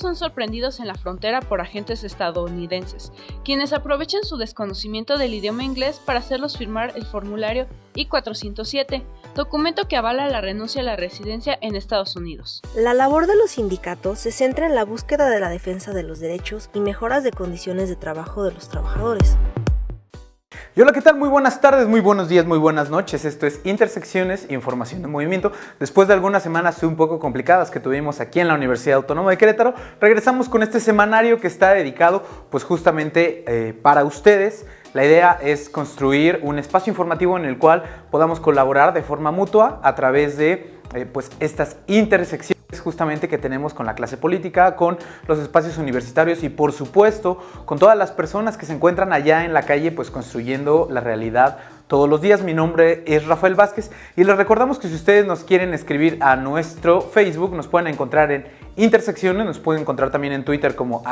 son sorprendidos en la frontera por agentes estadounidenses, quienes aprovechan su desconocimiento del idioma inglés para hacerlos firmar el formulario I-407, documento que avala la renuncia a la residencia en Estados Unidos. La labor de los sindicatos se centra en la búsqueda de la defensa de los derechos y mejoras de condiciones de trabajo de los trabajadores. Y hola, ¿qué tal? Muy buenas tardes, muy buenos días, muy buenas noches. Esto es Intersecciones, Información en Movimiento. Después de algunas semanas un poco complicadas que tuvimos aquí en la Universidad Autónoma de Querétaro, regresamos con este semanario que está dedicado pues justamente para ustedes. La idea es construir un espacio informativo en el cual podamos colaborar de forma mutua a través de pues estas intersecciones justamente que tenemos con la clase política, con los espacios universitarios y por supuesto con todas las personas que se encuentran allá en la calle pues construyendo la realidad todos los días. Mi nombre es Rafael Vázquez y les recordamos que si ustedes nos quieren escribir a nuestro Facebook nos pueden encontrar en Intersecciones, nos pueden encontrar también en Twitter como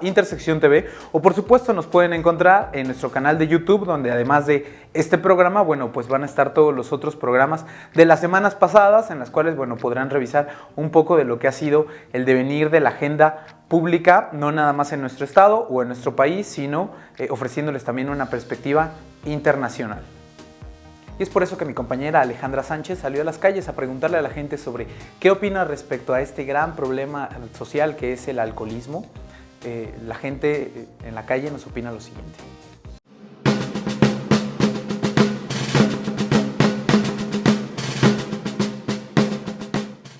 @IntersecciónTV o por supuesto nos pueden encontrar en nuestro canal de YouTube, donde además de este programa, bueno, pues van a estar todos los otros programas de las semanas pasadas en las cuales, bueno, podrán revisar un poco de lo que ha sido el devenir de la agenda pública, no nada más en nuestro estado o en nuestro país, sino ofreciéndoles también una perspectiva internacional. Y es por eso que mi compañera Alejandra Sánchez salió a las calles a preguntarle a la gente sobre qué opina respecto a este gran problema social que es el alcoholismo. La gente en la calle nos opina lo siguiente.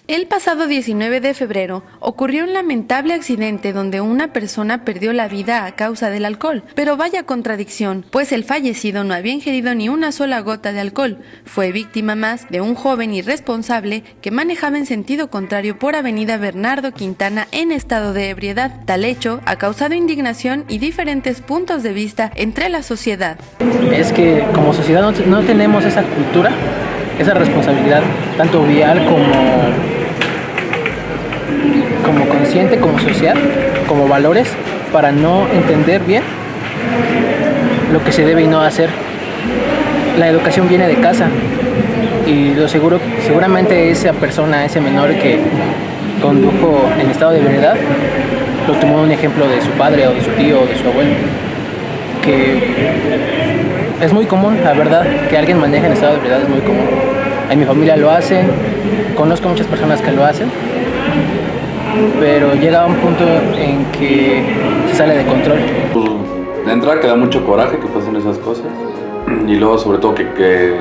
El pasado 19 de febrero ocurrió un lamentable accidente donde una persona perdió la vida a causa del alcohol, pero vaya contradicción, pues el fallecido no había ingerido ni una sola gota de alcohol, fue víctima más de un joven irresponsable que manejaba en sentido contrario por Avenida Bernardo Quintana en estado de ebriedad. Tal hecho ha causado indignación y diferentes puntos de vista entre la sociedad. Es que como sociedad no tenemos esa cultura, esa responsabilidad, tanto vial como consciente, como social, como valores, para no entender bien lo que se debe y no hacer. La educación viene de casa y seguramente esa persona, ese menor que condujo en estado de ebriedad, lo tomó un ejemplo de su padre o de su tío o de su abuelo, que es muy común, la verdad, que alguien maneje en estado de ebriedad es muy común. En mi familia lo hacen, conozco muchas personas que lo hacen, pero llega a un punto en que se sale de control. Pues, de entrada que da mucho coraje que pasen esas cosas y luego sobre todo que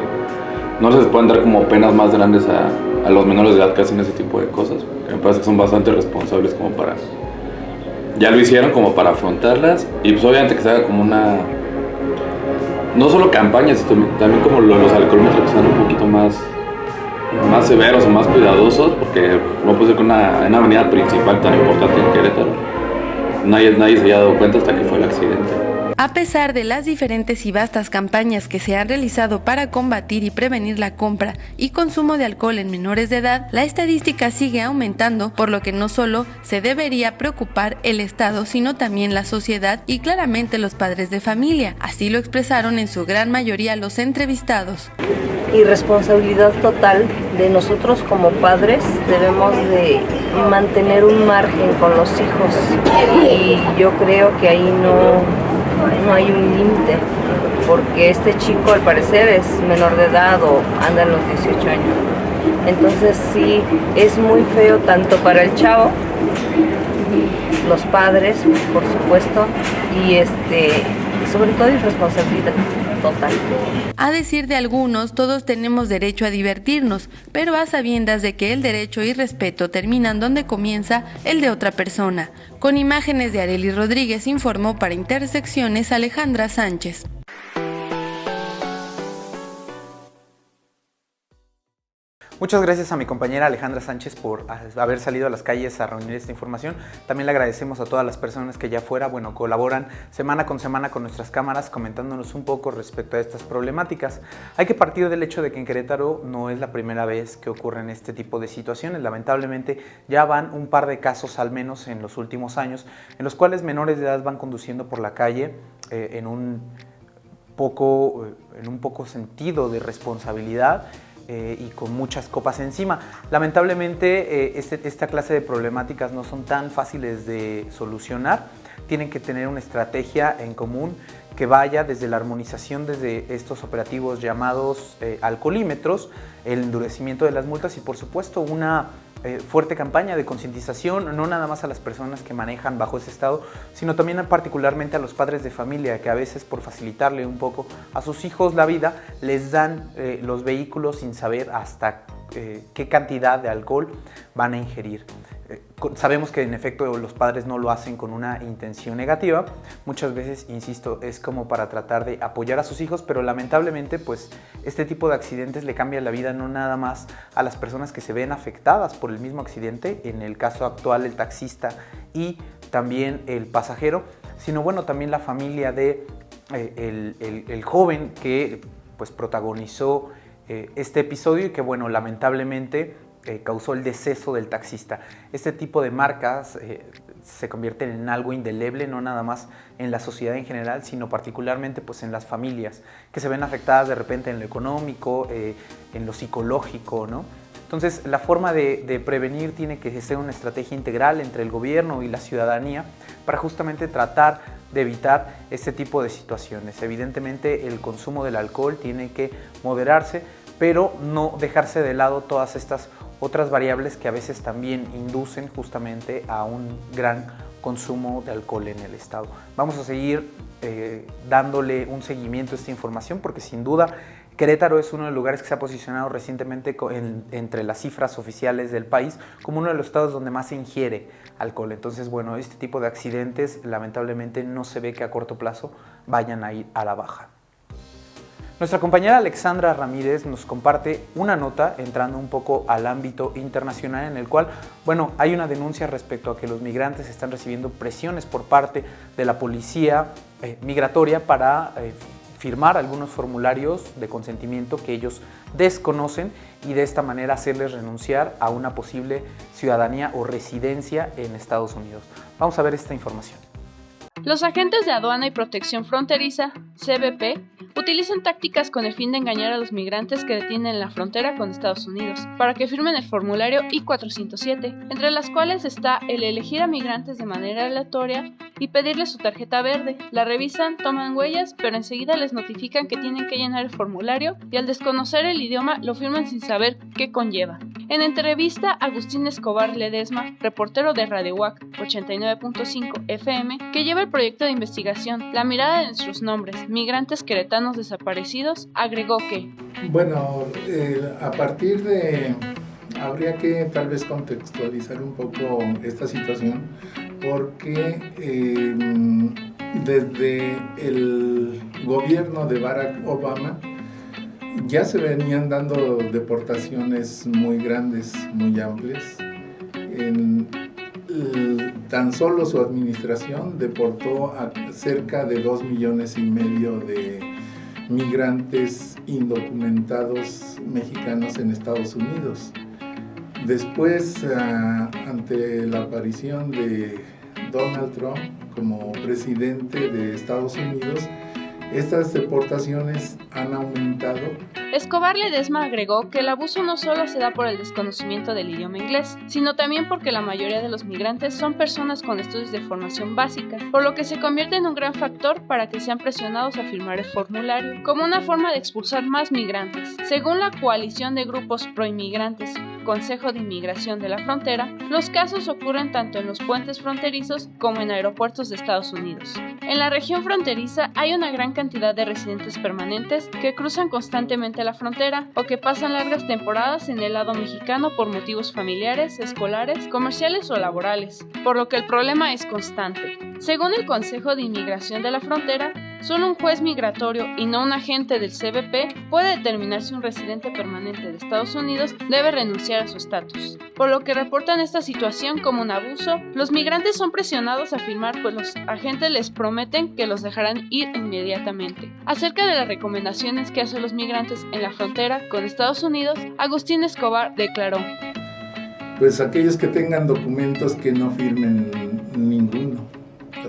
no se les pueden dar como penas más grandes a los menores de edad que hacen ese tipo de cosas. Me parece que son bastante responsables como para... Ya lo hicieron como para afrontarlas y pues obviamente que se haga como una... No solo campañas, sino también como los alcoholímetros que sean un poquito más severos o más cuidadosos, porque no puede ser que una avenida principal tan importante en Querétaro nadie se haya dado cuenta hasta que fue el accidente. A pesar de las diferentes y vastas campañas que se han realizado para combatir y prevenir la compra y consumo de alcohol en menores de edad, la estadística sigue aumentando, por lo que no solo se debería preocupar el Estado, sino también la sociedad y claramente los padres de familia. Así lo expresaron en su gran mayoría los entrevistados. Y responsabilidad total de nosotros como padres, debemos de mantener un margen con los hijos y yo creo que ahí no hay un límite, porque este chico al parecer es menor de edad o anda en los 18 años. Entonces sí, es muy feo tanto para el chavo, los padres, por supuesto, y sobre todo irresponsabilidad total. A decir de algunos, todos tenemos derecho a divertirnos, pero a sabiendas de que el derecho y respeto terminan donde comienza el de otra persona. Con imágenes de Arely Rodríguez informó para Intersecciones Alejandra Sánchez. Muchas gracias a mi compañera Alejandra Sánchez por haber salido a las calles a reunir esta información. También le agradecemos a todas las personas que ya fuera, colaboran semana con nuestras cámaras comentándonos un poco respecto a estas problemáticas. Hay que partir del hecho de que en Querétaro no es la primera vez que ocurren este tipo de situaciones. Lamentablemente ya van un par de casos al menos en los últimos años en los cuales menores de edad van conduciendo por la calle en un poco sentido de responsabilidad y con muchas copas encima. Lamentablemente esta clase de problemáticas no son tan fáciles de solucionar, tienen que tener una estrategia en común que vaya desde la armonización, desde estos operativos llamados alcoholímetros, el endurecimiento de las multas y por supuesto una fuerte campaña de concientización, no nada más a las personas que manejan bajo ese estado, sino también particularmente a los padres de familia que a veces por facilitarle un poco a sus hijos la vida, les dan los vehículos sin saber hasta qué cantidad de alcohol van a ingerir. Sabemos que en efecto los padres no lo hacen con una intención negativa, muchas veces, insisto, es como para tratar de apoyar a sus hijos, pero lamentablemente pues este tipo de accidentes le cambia la vida no nada más a las personas que se ven afectadas por el mismo accidente, en el caso actual el taxista y también el pasajero, sino bueno, también la familia de el joven que pues protagonizó este episodio y que bueno, lamentablemente causó el deceso del taxista. Este tipo de marcas se convierten en algo indeleble, no nada más en la sociedad en general, sino particularmente pues, en las familias, que se ven afectadas de repente en lo económico, en lo psicológico, ¿no? Entonces, la forma de prevenir tiene que ser una estrategia integral entre el gobierno y la ciudadanía para justamente tratar de evitar este tipo de situaciones. Evidentemente, el consumo del alcohol tiene que moderarse, pero no dejarse de lado todas estas otras variables que a veces también inducen justamente a un gran consumo de alcohol en el estado. Vamos a seguir dándole un seguimiento a esta información porque sin duda Querétaro es uno de los lugares que se ha posicionado recientemente entre las cifras oficiales del país como uno de los estados donde más se ingiere alcohol. Entonces, bueno, este tipo de accidentes lamentablemente no se ve que a corto plazo vayan a ir a la baja. Nuestra compañera Alexandra Ramírez nos comparte una nota entrando un poco al ámbito internacional en el cual, bueno, hay una denuncia respecto a que los migrantes están recibiendo presiones por parte de la policía migratoria para firmar algunos formularios de consentimiento que ellos desconocen y de esta manera hacerles renunciar a una posible ciudadanía o residencia en Estados Unidos. Vamos a ver esta información. Los agentes de aduana y protección fronteriza, CBP, utilizan tácticas con el fin de engañar a los migrantes que detienen en la frontera con Estados Unidos para que firmen el formulario I-407, entre las cuales está el elegir a migrantes de manera aleatoria y pedirles su tarjeta verde. La revisan, toman huellas, pero enseguida les notifican que tienen que llenar el formulario y al desconocer el idioma lo firman sin saber qué conlleva. En entrevista, Agustín Escobar Ledesma, reportero de Radio UAC 89.5 FM, que lleva el proyecto de investigación La mirada de nuestros nombres, migrantes queretanos desaparecidos, agregó que bueno, a partir de... habría que tal vez contextualizar un poco esta situación porque desde el gobierno de Barack Obama ya se venían dando deportaciones muy grandes, muy amplias. Tan solo su administración deportó a cerca de 2,5 millones de migrantes indocumentados mexicanos en Estados Unidos. Después, ante la aparición de Donald Trump como presidente de Estados Unidos, estas deportaciones han aumentado. Escobar Ledesma agregó que el abuso no solo se da por el desconocimiento del idioma inglés, sino también porque la mayoría de los migrantes son personas con estudios de formación básica, por lo que se convierte en un gran factor para que sean presionados a firmar el formulario, como una forma de expulsar más migrantes. Según la coalición de grupos proinmigrantes, Consejo de Inmigración de la Frontera, los casos ocurren tanto en los puentes fronterizos como en aeropuertos de Estados Unidos. En la región fronteriza hay una gran cantidad de residentes permanentes que cruzan constantemente la frontera o que pasan largas temporadas en el lado mexicano por motivos familiares, escolares, comerciales o laborales, por lo que el problema es constante. Según el Consejo de Inmigración de la Frontera, solo un juez migratorio y no un agente del CBP puede determinar si un residente permanente de Estados Unidos debe renunciar a su estatus. Por lo que reportan esta situación como un abuso, los migrantes son presionados a firmar pues los agentes les prometen que los dejarán ir inmediatamente. Acerca de las recomendaciones que hacen los migrantes en la frontera con Estados Unidos, Agustín Escobar declaró: pues aquellos que tengan documentos que no firmen ninguno.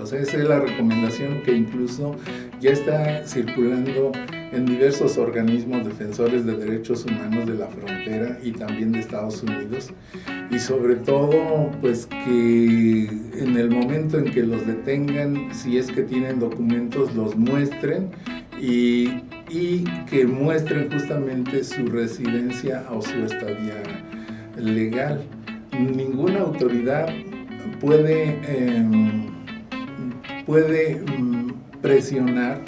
O sea, esa es la recomendación que incluso ya está circulando en diversos organismos defensores de derechos humanos de la frontera y también de Estados Unidos, y sobre todo pues que en el momento en que los detengan, si es que tienen documentos, los muestren y que muestren justamente su residencia o su estadía legal. Ninguna autoridad puede presionar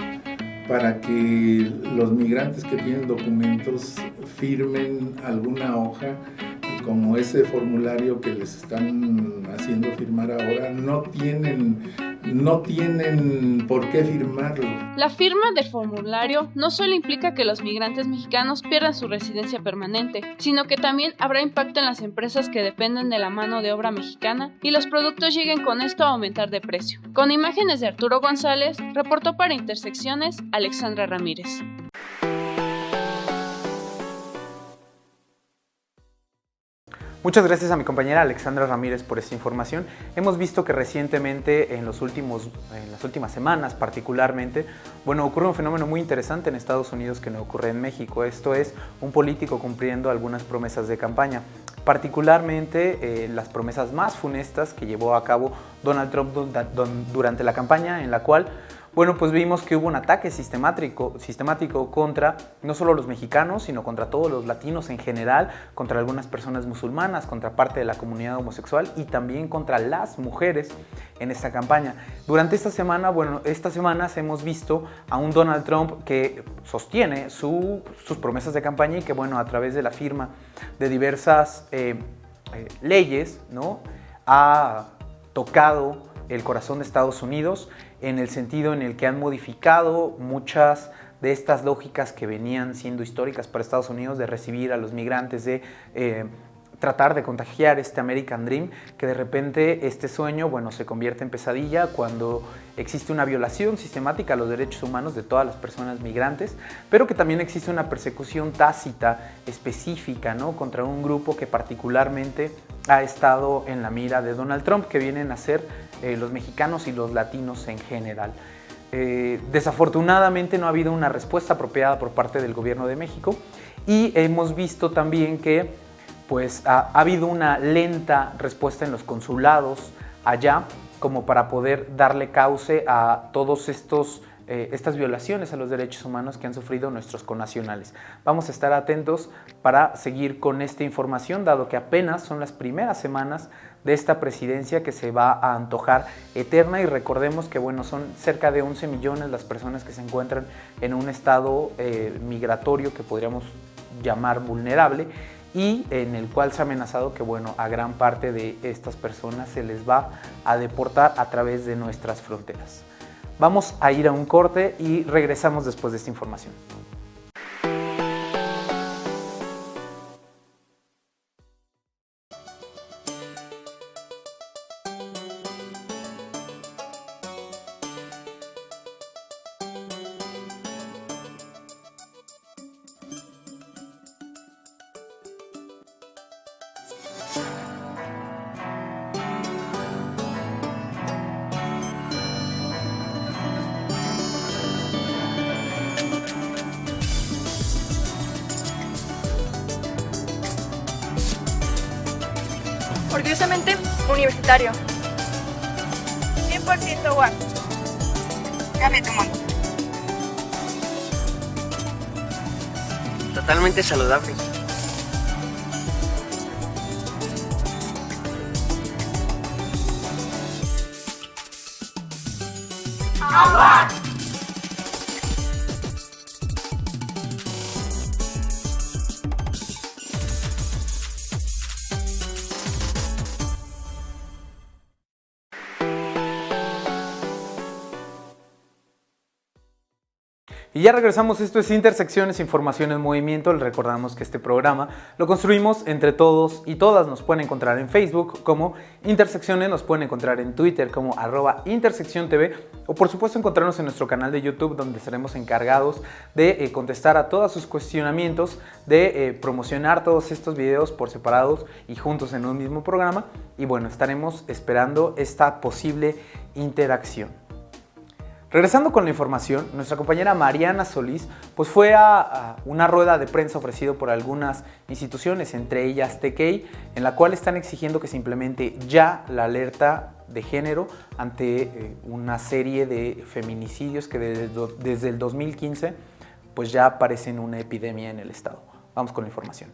para que los migrantes que tienen documentos firmen alguna hoja, como ese formulario que les están haciendo firmar ahora. No tienen por qué firmarlo. La firma del formulario no solo implica que los migrantes mexicanos pierdan su residencia permanente, sino que también habrá impacto en las empresas que dependen de la mano de obra mexicana y los productos lleguen con esto a aumentar de precio. Con imágenes de Arturo González, reportó para Intersecciones Alexandra Ramírez. Muchas gracias a mi compañera Alexandra Ramírez por esta información. Hemos visto que recientemente, en las últimas semanas particularmente, ocurre un fenómeno muy interesante en Estados Unidos que no ocurre en México. Esto es un político cumpliendo algunas promesas de campaña, particularmente las promesas más funestas que llevó a cabo Donald Trump durante la campaña, en la cual pues vimos que hubo un ataque sistemático contra no solo los mexicanos, sino contra todos los latinos en general, contra algunas personas musulmanas, contra parte de la comunidad homosexual y también contra las mujeres en esta campaña. Durante esta semana, estas semanas hemos visto a un Donald Trump que sostiene sus promesas de campaña y que a través de la firma de diversas leyes, ¿no?, ha tocado el corazón de Estados Unidos, en el sentido en el que han modificado muchas de estas lógicas que venían siendo históricas para Estados Unidos, de recibir a los migrantes, de tratar de contagiar este American Dream, que de repente este sueño, se convierte en pesadilla cuando existe una violación sistemática a los derechos humanos de todas las personas migrantes, pero que también existe una persecución tácita específica, ¿no?, contra un grupo que particularmente ha estado en la mira de Donald Trump, que vienen a ser los mexicanos y los latinos en general. Desafortunadamente no ha habido una respuesta apropiada por parte del gobierno de México y hemos visto también que ha habido una lenta respuesta en los consulados allá como para poder darle cauce a todos estas violaciones a los derechos humanos que han sufrido nuestros connacionales. Vamos a estar atentos para seguir con esta información, dado que apenas son las primeras semanas de esta presidencia que se va a antojar eterna, y recordemos que son cerca de 11 millones las personas que se encuentran en un estado migratorio que podríamos llamar vulnerable, y en el cual se ha amenazado que a gran parte de estas personas se les va a deportar a través de nuestras fronteras. Vamos a ir a un corte y regresamos después de esta información. Orgullosamente universitario. 100% UAM. Cambia tu mundo. Totalmente saludable. Y ya regresamos, esto es Intersecciones, Información en Movimiento. Les recordamos que este programa lo construimos entre todos y todas. Nos pueden encontrar en Facebook como Intersecciones, nos pueden encontrar en Twitter como @IntersecciónTV, o por supuesto encontrarnos en nuestro canal de YouTube, donde estaremos encargados de contestar a todos sus cuestionamientos, de promocionar todos estos videos por separados y juntos en un mismo programa. Y estaremos esperando esta posible interacción. Regresando con la información, nuestra compañera Mariana Solís pues fue a una rueda de prensa ofrecido por algunas instituciones, entre ellas TKI, en la cual están exigiendo que se implemente ya la alerta de género ante una serie de feminicidios que desde el 2015 pues ya parecen una epidemia en el estado. Vamos con la información.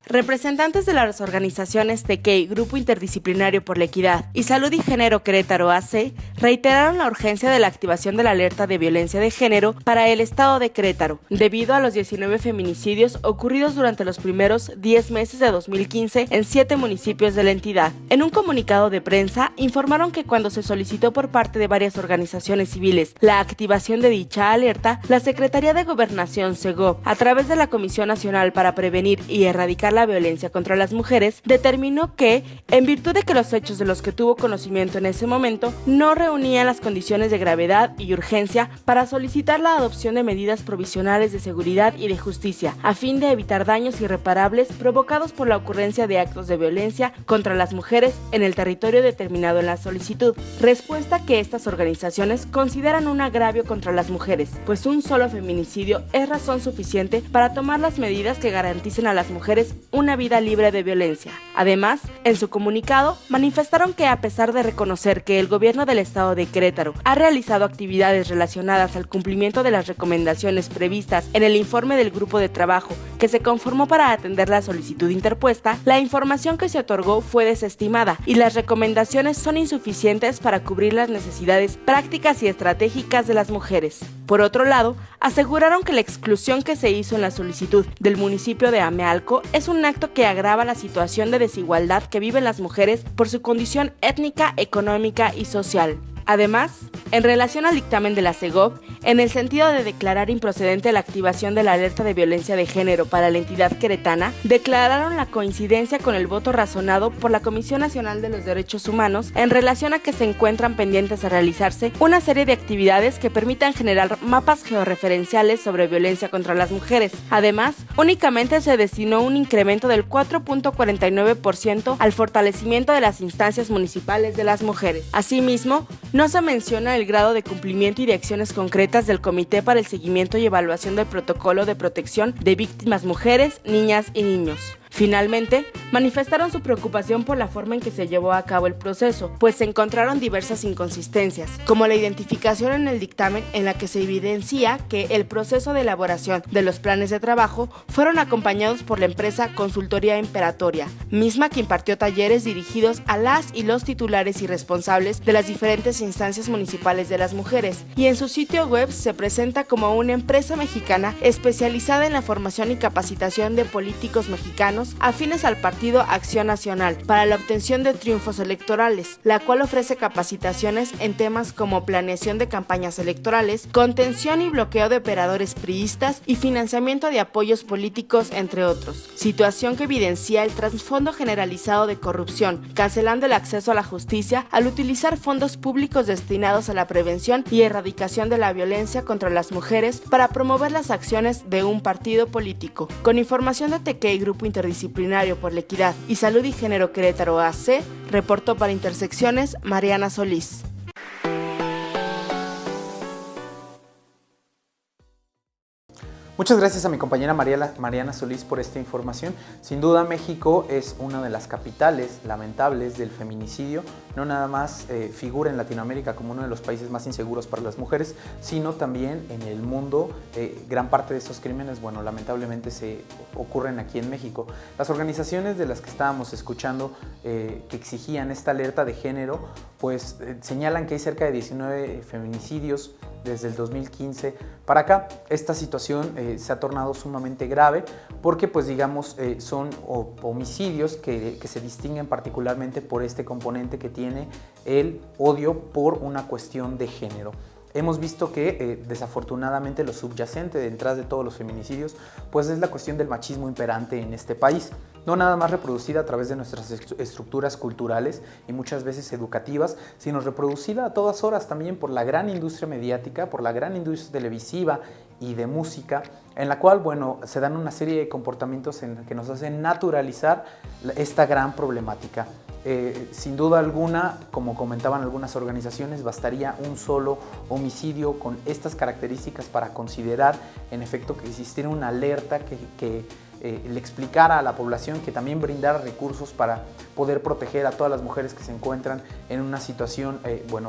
Representantes de las organizaciones TKI, Grupo Interdisciplinario por la Equidad, y Salud y Género Querétaro AC, reiteraron la urgencia de la activación de la alerta de violencia de género para el estado de Querétaro, debido a los 19 feminicidios ocurridos durante los primeros 10 meses de 2015 en 7 municipios de la entidad. En un comunicado de prensa, informaron que cuando se solicitó por parte de varias organizaciones civiles la activación de dicha alerta, la Secretaría de Gobernación, SEGOV, a través de la Comisión Nacional para Prevenir y Erradicar la Violencia contra las Mujeres, determinó que, en virtud de que los hechos de los que tuvo conocimiento en ese momento no reunían las condiciones de gravedad y urgencia para solicitar la adopción de medidas provisionales de seguridad y de justicia, a fin de evitar daños irreparables provocados por la ocurrencia de actos de violencia contra las mujeres en el territorio determinado en la solicitud, respuesta que estas organizaciones consideran un agravio contra las mujeres, pues un solo feminicidio es razón suficiente para tomar las medidas que garanticen a las mujeres una vida libre de violencia. Además, en su comunicado, manifestaron que a pesar de reconocer que el gobierno del estado de Querétaro ha realizado actividades relacionadas al cumplimiento de las recomendaciones previstas en el informe del grupo de trabajo que se conformó para atender la solicitud interpuesta, la información que se otorgó fue desestimada y las recomendaciones son insuficientes para cubrir las necesidades prácticas y estratégicas de las mujeres. Por otro lado, aseguraron que la exclusión que se hizo en la solicitud del municipio de Amealco es un acto que agrava la situación de desigualdad que viven las mujeres por su condición étnica, económica y social. Además, en relación al dictamen de la SEGOV, en el sentido de declarar improcedente la activación de la alerta de violencia de género para la entidad queretana, declararon la coincidencia con el voto razonado por la Comisión Nacional de los Derechos Humanos en relación a que se encuentran pendientes a realizarse una serie de actividades que permitan generar mapas georreferenciales sobre violencia contra las mujeres. Además, únicamente se destinó un incremento del 4.49% al fortalecimiento de las instancias municipales de las mujeres. Asimismo, no se menciona el grado de cumplimiento y de acciones concretas del Comité para el Seguimiento y Evaluación del Protocolo de Protección de Víctimas Mujeres, Niñas y Niños. Finalmente, manifestaron su preocupación por la forma en que se llevó a cabo el proceso, pues se encontraron diversas inconsistencias, como la identificación en el dictamen en la que se evidencia que el proceso de elaboración de los planes de trabajo fueron acompañados por la empresa Consultoría Imperatoria, misma que impartió talleres dirigidos a las y los titulares y responsables de las diferentes instancias municipales de las mujeres, y en su sitio web se presenta como una empresa mexicana especializada en la formación y capacitación de políticos mexicanos afines al Partido Acción Nacional para la obtención de triunfos electorales, la cual ofrece capacitaciones en temas como planeación de campañas electorales, contención y bloqueo de operadores priistas y financiamiento de apoyos políticos, entre otros. Situación que evidencia el trasfondo generalizado de corrupción, cancelando el acceso a la justicia al utilizar fondos públicos destinados a la prevención y erradicación de la violencia contra las mujeres para promover las acciones de un partido político. Con información de TKI, Grupo Interdisciplinario por la Equidad y Salud y Género Querétaro AC, reportó para Intersecciones Mariana Solís. Muchas gracias a mi compañera Mariana Solís por esta información. Sin duda, México es una de las capitales lamentables del feminicidio. No nada más figura en Latinoamérica como uno de los países más inseguros para las mujeres, sino también en el mundo. Gran parte de estos crímenes, bueno, lamentablemente se ocurren aquí en México. Las organizaciones de las que estábamos escuchando que exigían esta alerta de género, pues señalan que hay cerca de 19 feminicidios desde el 2015 para acá. Esta situación se ha tornado sumamente grave porque, pues digamos, son homicidios que se distinguen particularmente por este componente que tiene el odio por una cuestión de género. Hemos visto que desafortunadamente lo subyacente detrás de todos los feminicidios pues es la cuestión del machismo imperante en este país, no nada más reproducida a través de nuestras estructuras culturales y muchas veces educativas, sino reproducida a todas horas también por la gran industria mediática, por la gran industria televisiva y de música, en la cual, bueno, se dan una serie de comportamientos que nos hacen naturalizar esta gran problemática. Sin duda alguna, como comentaban algunas organizaciones, bastaría un solo homicidio con estas características para considerar, en efecto, que existiera una alerta que le explicara a la población, que también brindara recursos para poder proteger a todas las mujeres que se encuentran en una situación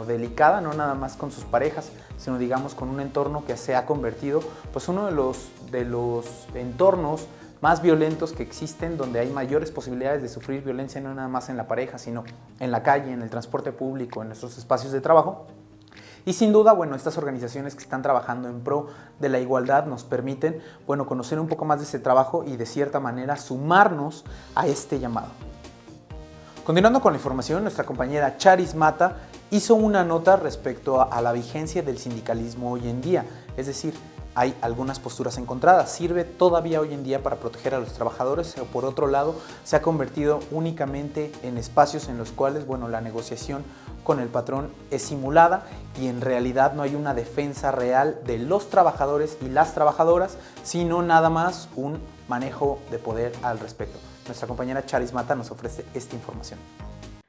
delicada, no nada más con sus parejas, sino digamos con un entorno que se ha convertido pues uno de los entornos más violentos que existen, donde hay mayores posibilidades de sufrir violencia, no nada más en la pareja, sino en la calle, en el transporte público, en nuestros espacios de trabajo. Y sin duda, estas organizaciones que están trabajando en pro de la igualdad nos permiten, conocer un poco más de ese trabajo y de cierta manera sumarnos a este llamado. Continuando con la información, nuestra compañera Charis Mata hizo una nota respecto a la vigencia del sindicalismo hoy en día, es decir, hay algunas posturas encontradas. ¿Sirve todavía hoy en día para proteger a los trabajadores? O por otro lado, se ha convertido únicamente en espacios en los cuales, la negociación con el patrón es simulada y en realidad no hay una defensa real de los trabajadores y las trabajadoras, sino nada más un manejo de poder al respecto. Nuestra compañera Charis Mata nos ofrece esta información.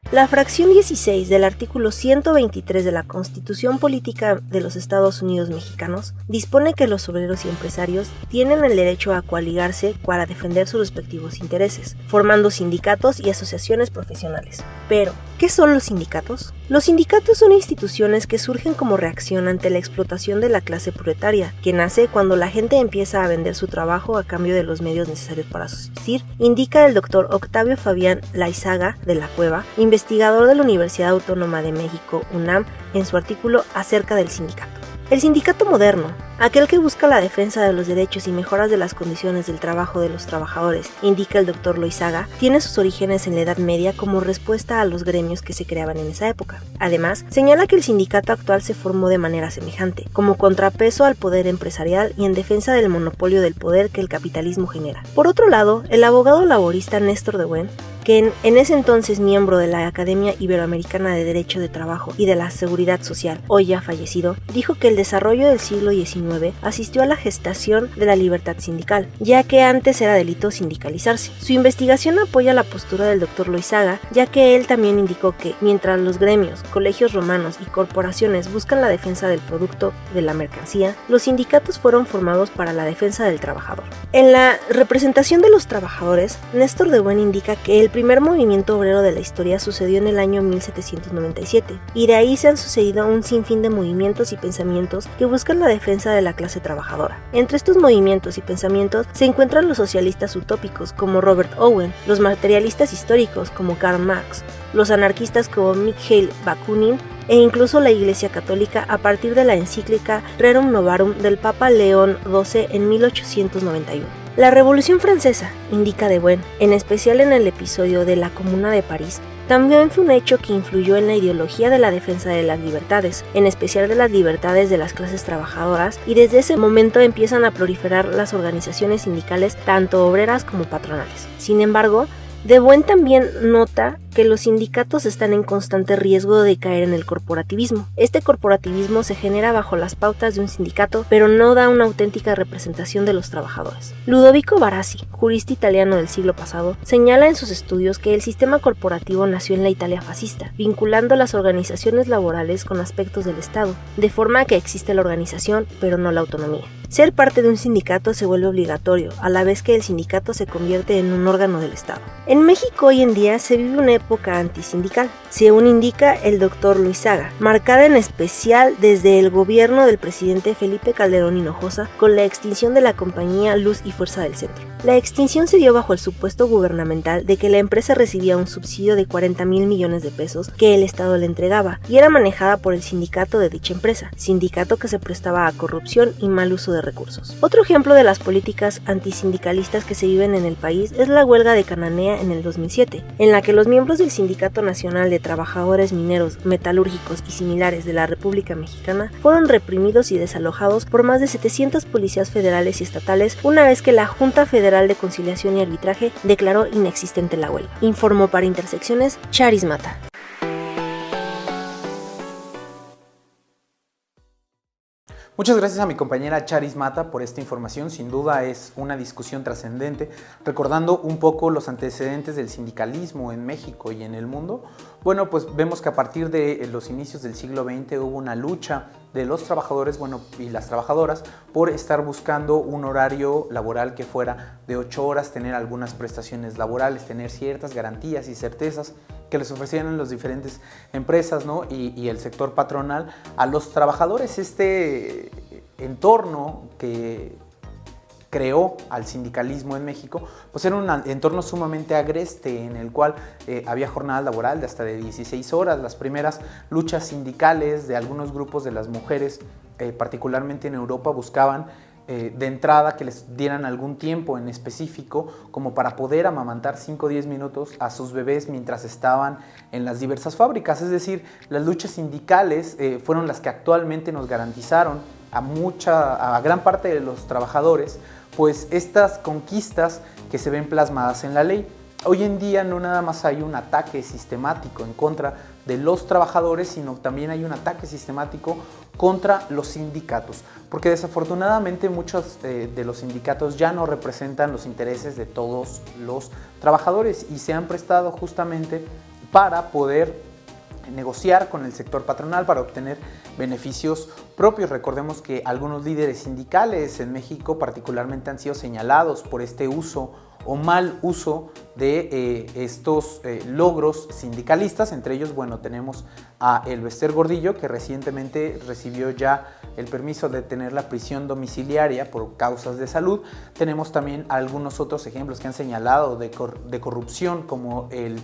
La fracción 16 del artículo 123 de la Constitución Política de los Estados Unidos Mexicanos dispone que los obreros y empresarios tienen el derecho a coaligarse para defender sus respectivos intereses, formando sindicatos y asociaciones profesionales. Pero, ¿qué son los sindicatos? Los sindicatos son instituciones que surgen como reacción ante la explotación de la clase proletaria, que nace cuando la gente empieza a vender su trabajo a cambio de los medios necesarios para subsistir, indica el doctor Octavio Fabián Laizaga de la Cueva, investigador de la Universidad Autónoma de México, UNAM, en su artículo acerca del sindicato. El sindicato moderno, aquel que busca la defensa de los derechos y mejoras de las condiciones del trabajo de los trabajadores, indica el doctor Loizaga, tiene sus orígenes en la Edad Media como respuesta a los gremios que se creaban en esa época. Además, señala que el sindicato actual se formó de manera semejante, como contrapeso al poder empresarial y en defensa del monopolio del poder que el capitalismo genera. Por otro lado, el abogado laborista Néstor de Buen, que en ese entonces miembro de la Academia Iberoamericana de Derecho de Trabajo y de la Seguridad Social, hoy ya fallecido, dijo que el desarrollo del siglo XIX asistió a la gestación de la libertad sindical, ya que antes era delito sindicalizarse. Su investigación apoya la postura del doctor Loizaga, ya que él también indicó que, mientras los gremios, colegios romanos y corporaciones buscan la defensa del producto de la mercancía, los sindicatos fueron formados para la defensa del trabajador. En la representación de los trabajadores, Néstor de Buen indica que el primer movimiento obrero de la historia sucedió en el año 1797, y de ahí se han sucedido un sinfín de movimientos y pensamientos que buscan la defensa de la clase trabajadora. Entre estos movimientos y pensamientos se encuentran los socialistas utópicos como Robert Owen, los materialistas históricos como Karl Marx, los anarquistas como Mikhail Bakunin e incluso la Iglesia Católica a partir de la encíclica Rerum Novarum del Papa León XII en 1891. La Revolución Francesa, indica de Buen, en especial en el episodio de la Comuna de París, también fue un hecho que influyó en la ideología de la defensa de las libertades, en especial de las libertades de las clases trabajadoras, y desde ese momento empiezan a proliferar las organizaciones sindicales tanto obreras como patronales. Sin embargo, de Buen también nota que los sindicatos están en constante riesgo de caer en el corporativismo. Este corporativismo se genera bajo las pautas de un sindicato, pero no da una auténtica representación de los trabajadores. Ludovico Barassi, jurista italiano del siglo pasado, señala en sus estudios que el sistema corporativo nació en la Italia fascista, vinculando las organizaciones laborales con aspectos del Estado, de forma que existe la organización, pero no la autonomía. Ser parte de un sindicato se vuelve obligatorio, a la vez que el sindicato se convierte en un órgano del Estado. En México hoy en día se vive una época antisindical, según indica el doctor Loizaga, marcada en especial desde el gobierno del presidente Felipe Calderón Hinojosa con la extinción de la compañía Luz y Fuerza del Centro. La extinción se dio bajo el supuesto gubernamental de que la empresa recibía un subsidio de 40,000 millones de pesos que el Estado le entregaba y era manejada por el sindicato de dicha empresa, sindicato que se prestaba a corrupción y mal uso de recursos. Otro ejemplo de las políticas antisindicalistas que se viven en el país es la huelga de Cananea en el 2007, en la que los miembros del Sindicato Nacional de Trabajadores Mineros, Metalúrgicos y similares de la República Mexicana fueron reprimidos y desalojados por más de 700 policías federales y estatales una vez que la Junta Federal de Conciliación y Arbitraje declaró inexistente la huelga. Informó para Intersecciones Charis Mata. Muchas gracias a mi compañera Charis Mata por esta información. Sin duda es una discusión trascendente, recordando un poco los antecedentes del sindicalismo en México y en el mundo. Bueno, pues vemos que a partir de los inicios del siglo XX hubo una lucha de los trabajadores y las trabajadoras por estar buscando un horario laboral que fuera de 8 horas, tener algunas prestaciones laborales, tener ciertas garantías y certezas que les ofrecieran las diferentes empresas, ¿no? y el sector patronal a los trabajadores. Este entorno que creó al sindicalismo en México, pues era un entorno sumamente agreste en el cual había jornada laboral de hasta de 16 horas. Las primeras luchas sindicales de algunos grupos de las mujeres, particularmente en Europa, buscaban de entrada que les dieran algún tiempo en específico como para poder amamantar 5 o 10 minutos a sus bebés mientras estaban en las diversas fábricas. Es decir, las luchas sindicales fueron las que actualmente nos garantizaron a gran parte de los trabajadores pues estas conquistas que se ven plasmadas en la ley. Hoy en día no nada más hay un ataque sistemático en contra de los trabajadores, sino también hay un ataque sistemático contra los sindicatos, porque desafortunadamente muchos de los sindicatos ya no representan los intereses de todos los trabajadores y se han prestado justamente para poder negociar con el sector patronal para obtener beneficios propios. Recordemos que algunos líderes sindicales en México particularmente han sido señalados por este uso o mal uso de estos logros sindicalistas. Entre ellos, bueno, tenemos a Elbester Gordillo, que recientemente recibió ya el permiso de tener la prisión domiciliaria por causas de salud. Tenemos también algunos otros ejemplos que han señalado de corrupción, como el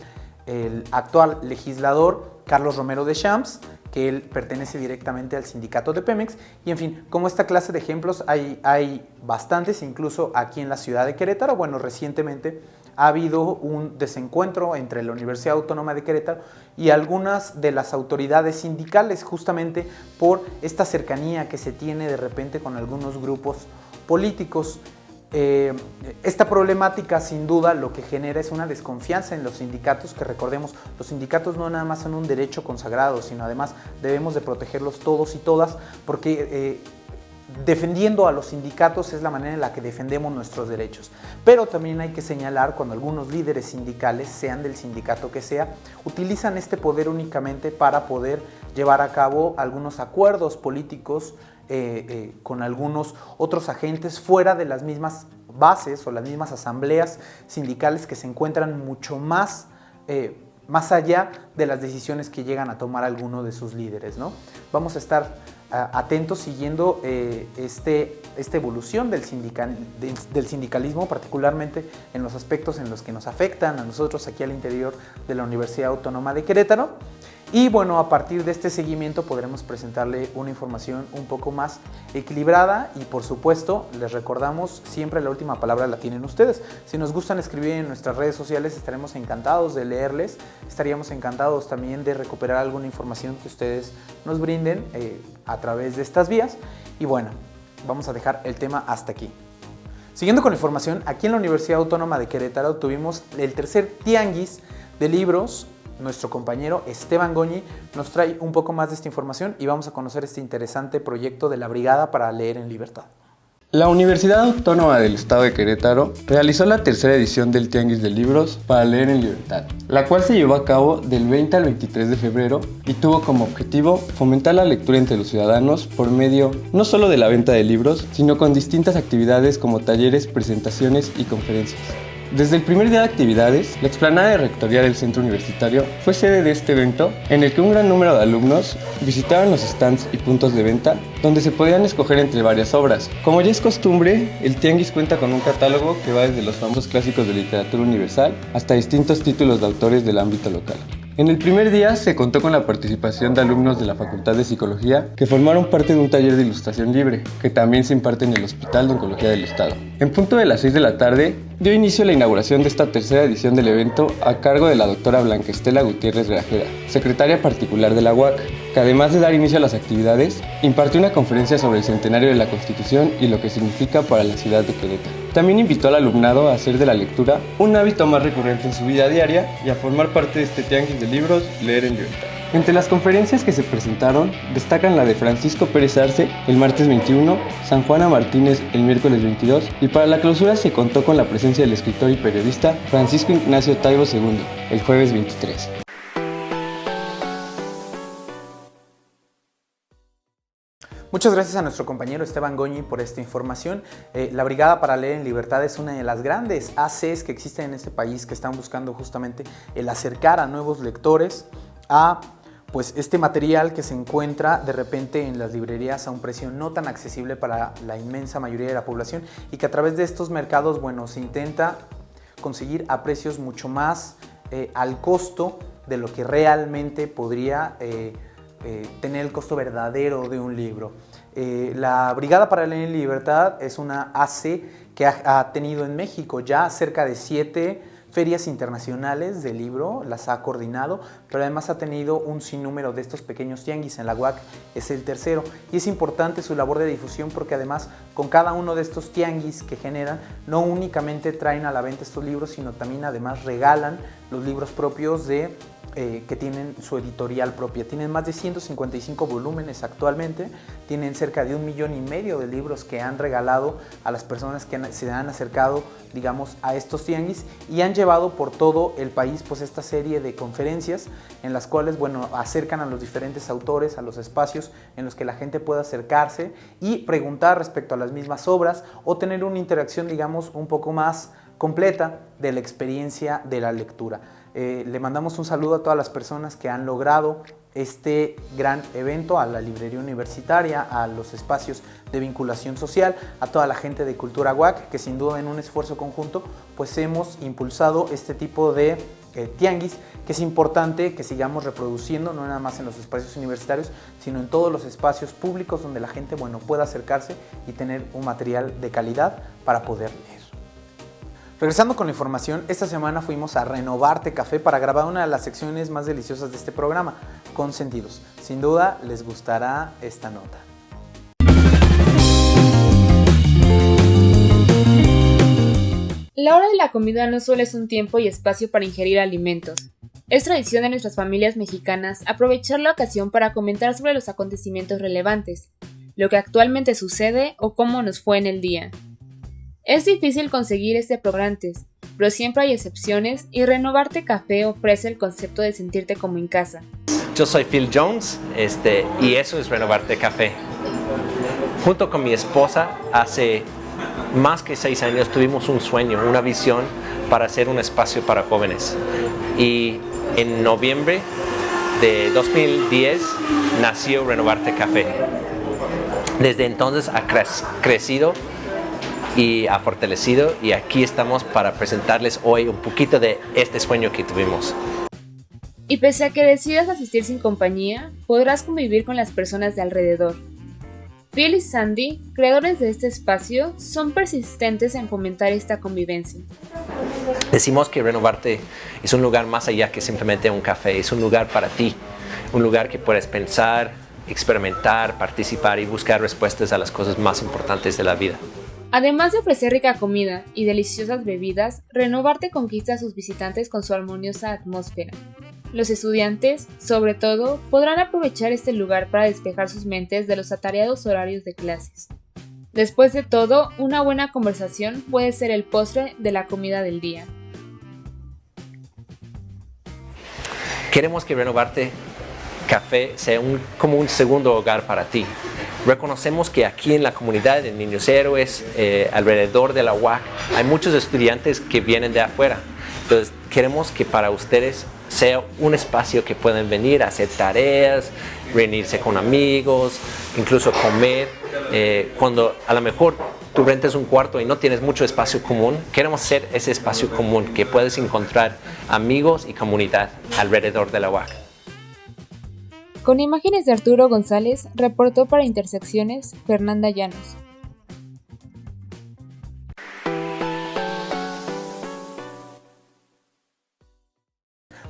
actual legislador Carlos Romero de Champs, que él pertenece directamente al sindicato de Pemex. Y en fin, como esta clase de ejemplos hay bastantes, incluso aquí en la ciudad de Querétaro. Bueno, recientemente ha habido un desencuentro entre la Universidad Autónoma de Querétaro y algunas de las autoridades sindicales, justamente por esta cercanía que se tiene de repente con algunos grupos políticos. Esta problemática sin duda lo que genera es una desconfianza en los sindicatos, que recordemos, los sindicatos no nada más son un derecho consagrado, sino además debemos de protegerlos todos y todas, porque defendiendo a los sindicatos es la manera en la que defendemos nuestros derechos. Pero también hay que señalar cuando algunos líderes sindicales, sean del sindicato que sea, utilizan este poder únicamente para poder llevar a cabo algunos acuerdos políticos con algunos otros agentes fuera de las mismas bases o las mismas asambleas sindicales que se encuentran mucho más allá de las decisiones que llegan a tomar alguno de sus líderes, ¿no? Vamos a estar atentos siguiendo esta evolución del sindicalismo, particularmente en los aspectos en los que nos afectan a nosotros aquí al interior de la Universidad Autónoma de Querétaro. Y bueno, a partir de este seguimiento podremos presentarle una información un poco más equilibrada y por supuesto les recordamos, siempre la última palabra la tienen ustedes. Si nos gustan escribir en nuestras redes sociales estaremos encantados de leerles, estaríamos encantados también de recuperar alguna información que ustedes nos brinden a través de estas vías. Y bueno, vamos a dejar el tema hasta aquí. Siguiendo con la información, aquí en la Universidad Autónoma de Querétaro tuvimos el tercer tianguis de libros. Nuestro compañero Esteban Goñi nos trae un poco más de esta información y vamos a conocer este interesante proyecto de la Brigada para Leer en Libertad. La Universidad Autónoma del Estado de Querétaro realizó la tercera edición del Tianguis de Libros para Leer en Libertad, la cual se llevó a cabo del 20 al 23 de febrero y tuvo como objetivo fomentar la lectura entre los ciudadanos por medio no solo de la venta de libros, sino con distintas actividades como talleres, presentaciones y conferencias. Desde el primer día de actividades, la explanada de rectoría del centro universitario fue sede de este evento, en el que un gran número de alumnos visitaron los stands y puntos de venta, donde se podían escoger entre varias obras. Como ya es costumbre, el tianguis cuenta con un catálogo que va desde los famosos clásicos de literatura universal hasta distintos títulos de autores del ámbito local. En el primer día se contó con la participación de alumnos de la Facultad de Psicología que formaron parte de un taller de ilustración libre, que también se imparte en el Hospital de Oncología del Estado. En punto de las 6 de la tarde, dio inicio la inauguración de esta tercera edición del evento a cargo de la doctora Blanca Estela Gutiérrez Grajeda, secretaria particular de la UAC. que además de dar inicio a las actividades, impartió una conferencia sobre el centenario de la Constitución y lo que significa para la ciudad de Querétaro. También invitó al alumnado a hacer de la lectura un hábito más recurrente en su vida diaria y a formar parte de este tianguis de libros Leer en Libertad. Entre las conferencias que se presentaron, destacan la de Francisco Pérez Arce el martes 21, San Juana Martínez el miércoles 22 y para la clausura se contó con la presencia del escritor y periodista Francisco Ignacio Taibo II el jueves 23. Muchas gracias a nuestro compañero Esteban Goñi por esta información. La Brigada para Leer en Libertad es una de las grandes ACs que existen en este país que están buscando justamente el acercar a nuevos lectores a pues este material que se encuentra de repente en las librerías a un precio no tan accesible para la inmensa mayoría de la población y que a través de estos mercados, bueno, se intenta conseguir a precios mucho más al costo de lo que realmente podría tener el costo verdadero de un libro. La Brigada para Leer en Libertad es una AC que ha tenido en México ya cerca de 7 ferias internacionales de libro, las ha coordinado, pero además ha tenido un sinnúmero de estos pequeños tianguis. En la UAC es el tercero y es importante su labor de difusión porque además con cada uno de estos tianguis que generan no únicamente traen a la venta estos libros, sino también además regalan los libros propios que tienen su editorial propia. Tienen más de 155 volúmenes actualmente, tienen cerca de 1,5 millones de libros que han regalado a las personas que se han acercado, digamos, a estos tianguis y han llevado por todo el país pues esta serie de conferencias en las cuales, bueno, acercan a los diferentes autores a los espacios en los que la gente pueda acercarse y preguntar respecto a las mismas obras o tener una interacción, digamos, un poco más completa de la experiencia de la lectura. Le mandamos un saludo a todas las personas que han logrado este gran evento, a la librería universitaria, a los espacios de vinculación social, a toda la gente de Cultura UAC, que sin duda en un esfuerzo conjunto pues hemos impulsado este tipo de tianguis, que es importante que sigamos reproduciendo, no nada más en los espacios universitarios, sino en todos los espacios públicos donde la gente, bueno, pueda acercarse y tener un material de calidad para poder leer. Regresando con la información, esta semana fuimos a Renovarte Café para grabar una de las secciones más deliciosas de este programa, Consentidos. Sin duda les gustará esta nota. La hora de la comida no solo es un tiempo y espacio para ingerir alimentos. Es tradición de nuestras familias mexicanas aprovechar la ocasión para comentar sobre los acontecimientos relevantes, lo que actualmente sucede o cómo nos fue en el día. Es difícil conseguir este programa antes, pero siempre hay excepciones y Renovarte Café ofrece el concepto de sentirte como en casa. Yo soy Phil Jones y eso es Renovarte Café. Junto con mi esposa, hace más que 6 años tuvimos un sueño, una visión para hacer un espacio para jóvenes. Y en noviembre de 2010 nació Renovarte Café. Desde entonces ha crecido y ha fortalecido y aquí estamos para presentarles hoy un poquito de este sueño que tuvimos. Y pese a que decidas asistir sin compañía, podrás convivir con las personas de alrededor. Phil y Sandy, creadores de este espacio, son persistentes en fomentar esta convivencia. Decimos que Renovarte es un lugar más allá que simplemente un café, es un lugar para ti, un lugar que puedes pensar, experimentar, participar y buscar respuestas a las cosas más importantes de la vida. Además de ofrecer rica comida y deliciosas bebidas, Renovarte conquista a sus visitantes con su armoniosa atmósfera. Los estudiantes, sobre todo, podrán aprovechar este lugar para despejar sus mentes de los atareados horarios de clases. Después de todo, una buena conversación puede ser el postre de la comida del día. Queremos que Renovarte Café sea como un segundo hogar para ti. Reconocemos que aquí en la comunidad de Niños Héroes, alrededor de la UAC, hay muchos estudiantes que vienen de afuera. Entonces, queremos que para ustedes sea un espacio que pueden venir a hacer tareas, reunirse con amigos, incluso comer. Cuando a lo mejor tú rentas un cuarto y no tienes mucho espacio común, queremos ser ese espacio común que puedes encontrar amigos y comunidad alrededor de la UAC. Con imágenes de Arturo González, reportó para Intersecciones Fernanda Llanos.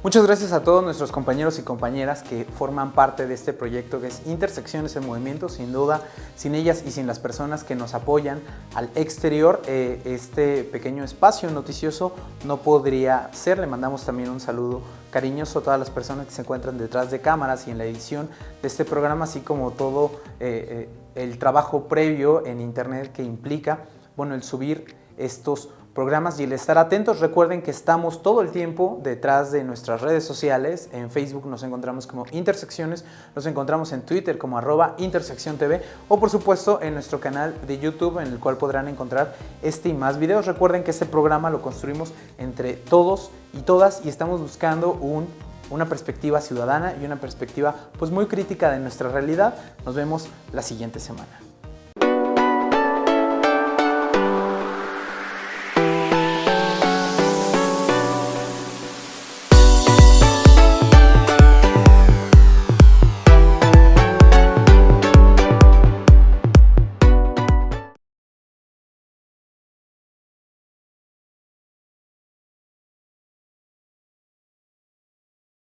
Muchas gracias a todos nuestros compañeros y compañeras que forman parte de este proyecto que es Intersecciones en Movimiento. Sin duda, sin ellas y sin las personas que nos apoyan al exterior, este pequeño espacio noticioso no podría ser. Le mandamos también un saludo cariñoso a todas las personas que se encuentran detrás de cámaras y en la edición de este programa, así como todo el trabajo previo en internet que implica, bueno, el subir estos programas y el estar atentos. Recuerden que estamos todo el tiempo detrás de nuestras redes sociales. En Facebook nos encontramos como Intersecciones, nos encontramos en Twitter como @IntersecciónTV o por supuesto en nuestro canal de YouTube, en el cual podrán encontrar este y más videos. Recuerden que este programa lo construimos entre todos y todas y estamos buscando una perspectiva ciudadana y una perspectiva pues muy crítica de nuestra realidad. Nos vemos la siguiente semana.